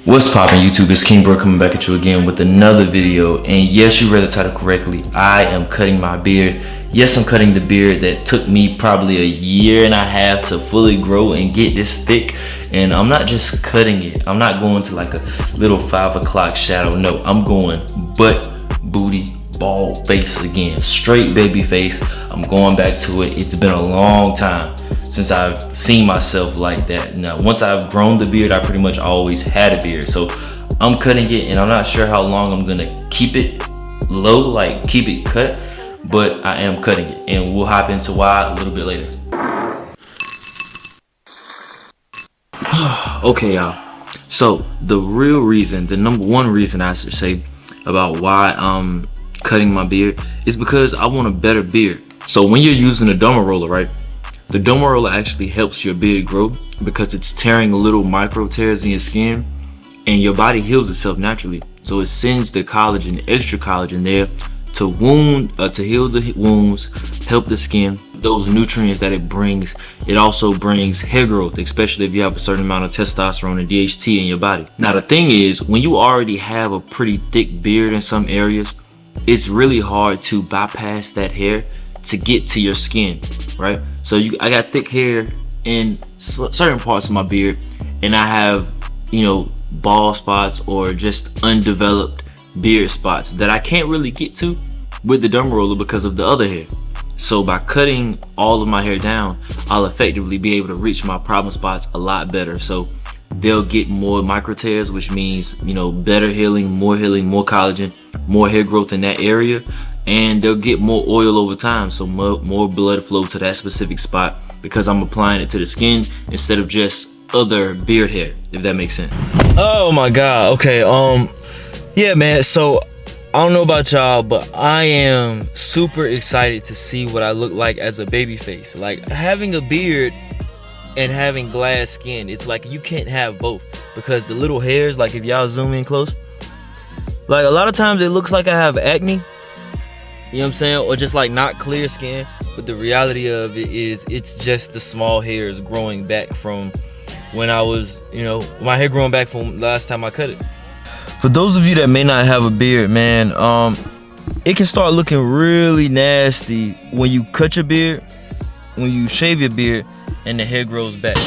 What's poppin' YouTube? It's King Bril coming back at you again with another video. And yes, you read the title correctly. I am cutting my beard. Yes, I'm cutting the beard that took me probably a year and a half to fully grow and get this thick. And I'm not just cutting it. I'm not going to like a little 5 o'clock shadow. No, I'm going butt, booty, bald face again. Straight baby face. I'm going back to it. It's been a long time since I've seen myself like that. Now, once I've grown the beard, I pretty much always had a beard. So I'm cutting it, and I'm not sure how long I'm gonna keep it low, like keep it cut, but I am cutting it, and we'll hop into why a little bit later. Okay, y'all. So the real reason, the number one reason I should say about why I'm cutting my beard is because I want a better beard. So when you're using a derma roller, right? The derma roller actually helps your beard grow because it's tearing little micro tears in your skin, and your body heals itself naturally. So it sends the collagen, extra collagen there to heal the wounds, help the skin, those nutrients that it brings. It also brings hair growth, especially if you have a certain amount of testosterone and DHT in your body. Now the thing is, when you already have a pretty thick beard in some areas, it's really hard to bypass that hair to get to your skin, right? So I got thick hair in certain parts of my beard, and I have, bald spots or just undeveloped beard spots that I can't really get to with the derma roller because of the other hair. So by cutting all of my hair down, I'll effectively be able to reach my problem spots a lot better. So they'll get more micro tears, which means, better healing, more collagen, more hair growth in that area, and they'll get more oil over time, so more blood flow to that specific spot because I'm applying it to the skin instead of just other beard hair, if that makes sense. Oh my god. Okay, yeah, man, so I don't know about y'all, but I am super excited to see what I look like as a baby face. Like, having a beard and having glass skin, it's like you can't have both, because the little hairs, like if y'all zoom in close, like a lot of times it looks like I have acne, you know what I'm saying, or just like not clear skin, but the reality of it is it's just the small hairs growing back from when I was, my hair growing back from last time I cut it. For those of you that may not have a beard, man, it can start looking really nasty when you cut your beard, when you shave your beard, and the hair grows back.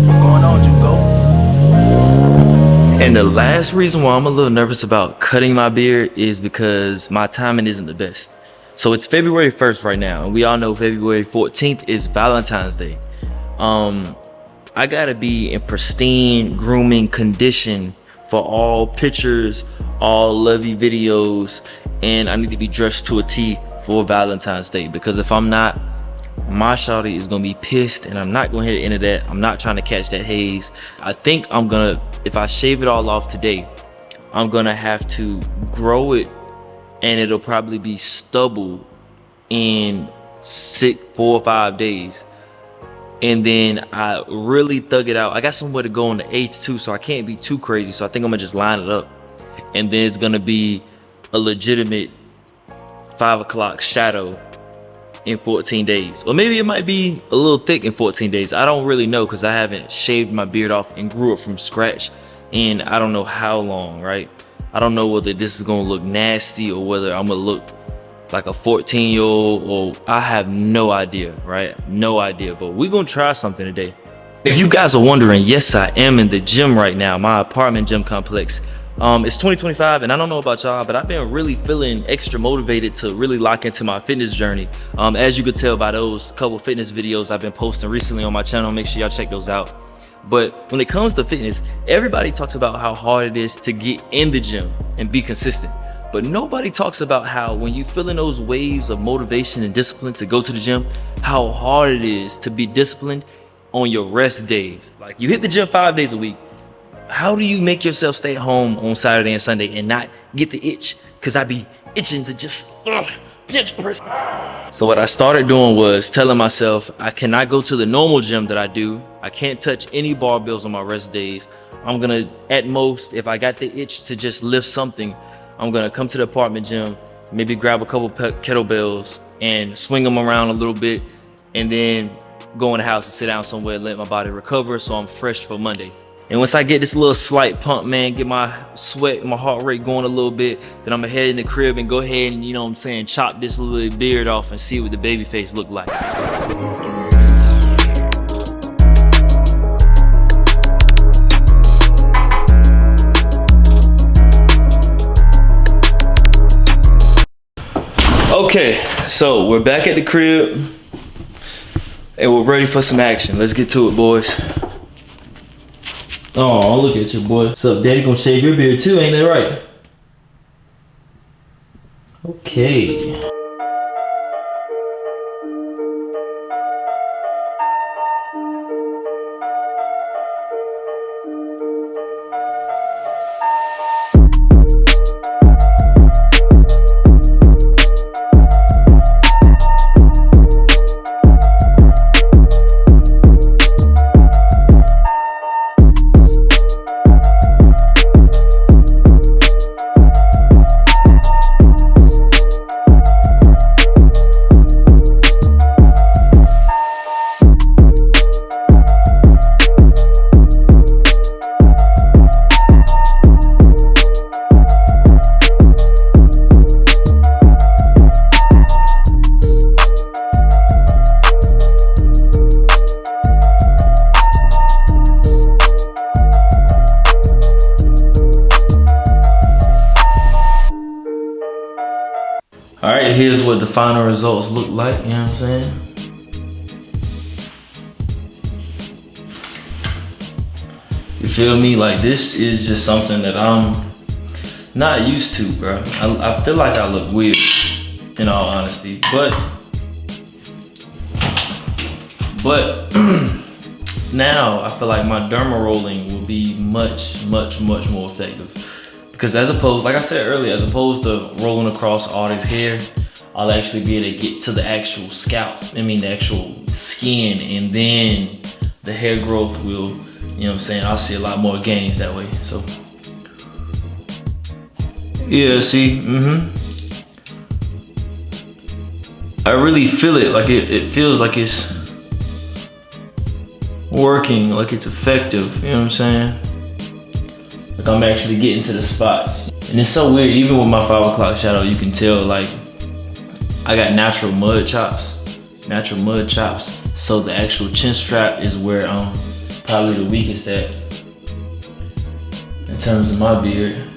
What's going on, Jugo? And the last reason why I'm a little nervous about cutting my beard is because my timing isn't the best. So it's February 1st right now, and we all know February 14th is Valentine's Day. I gotta be in pristine grooming condition for all pictures, all lovey videos, and I need to be dressed to a T for Valentine's Day, because if I'm not, my shawty is gonna be pissed, and I'm not gonna hit the end of that. I'm not trying to catch that haze. I think I'm gonna, if I shave it all off today, I'm gonna have to grow it, and it'll probably be stubble in 4 or 5 days. And then I really thug it out. I got somewhere to go on the 8th too, so I can't be too crazy. So I think I'm gonna just line it up, and then it's gonna be a legitimate 5 o'clock shadow in 14 days. Or maybe it might be a little thick in 14 days. I don't really know, because I haven't shaved my beard off and grew it from scratch, and I don't know how long, right? I don't know whether this is gonna look nasty or whether I'm gonna look like a 14-year-old, or I have no idea, right? No idea, but we're gonna try something today. If you guys are wondering, yes, I am in the gym right now, my apartment gym complex. It's 2025, and I don't know about y'all, but I've been really feeling extra motivated to really lock into my fitness journey. As you could tell by those couple fitness videos I've been posting recently on my channel, make sure y'all check those out. But when it comes to fitness, everybody talks about how hard it is to get in the gym and be consistent. But nobody talks about how when you feel in those waves of motivation and discipline to go to the gym, how hard it is to be disciplined on your rest days. Like, you hit the gym 5 days a week. How do you make yourself stay home on Saturday and Sunday and not get the itch? Because I be itching to just bench press. So what I started doing was telling myself I cannot go to the normal gym that I do. I can't touch any barbells on my rest days. I'm gonna, at most, if I got the itch to just lift something, I'm gonna come to the apartment gym, maybe grab a couple kettlebells and swing them around a little bit, and then go in the house and sit down somewhere and let my body recover so I'm fresh for Monday. And once I get this little slight pump, man, get my sweat, my heart rate going a little bit, then I'm gonna head in the crib and go ahead and, you know what I'm saying, chop this little beard off and see what the baby face look like. Okay, so we're back at the crib and we're ready for some action. Let's get to it, boys. Oh, look at you, boy. What's up, Daddy? Gonna shave your beard too, ain't that right? Okay. All right, here's what the final results look like, you know what I'm saying? You feel me? Like, this is just something that I'm not used to, bro. I feel like I look weird, in all honesty, but now I feel like my derma rolling will be much more effective. Because as opposed, like I said earlier, as opposed to rolling across all this hair, I'll actually be able to get to the actual scalp, the actual skin, and then the hair growth will, you know what I'm saying, I'll see a lot more gains that way, so. Yeah, see, I really feel it, like it feels like it's working, like it's effective, you know what I'm saying? Like I'm actually getting to the spots. And it's so weird, even with my 5 o'clock shadow, you can tell like I got natural mud chops. So the actual chin strap is where I'm probably the weakest at in terms of my beard.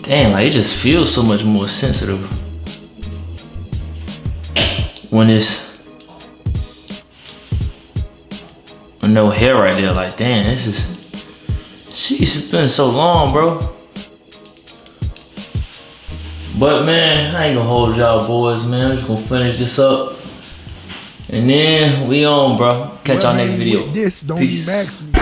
Damn, like it just feels so much more sensitive when it's no hair right there. Like, damn, this is, sheesh, it's been so long, bro. But man, I ain't gonna hold y'all boys, man. I'm just gonna finish this up and then we on, bro. Catch y'all next video. This don't Peace. max me.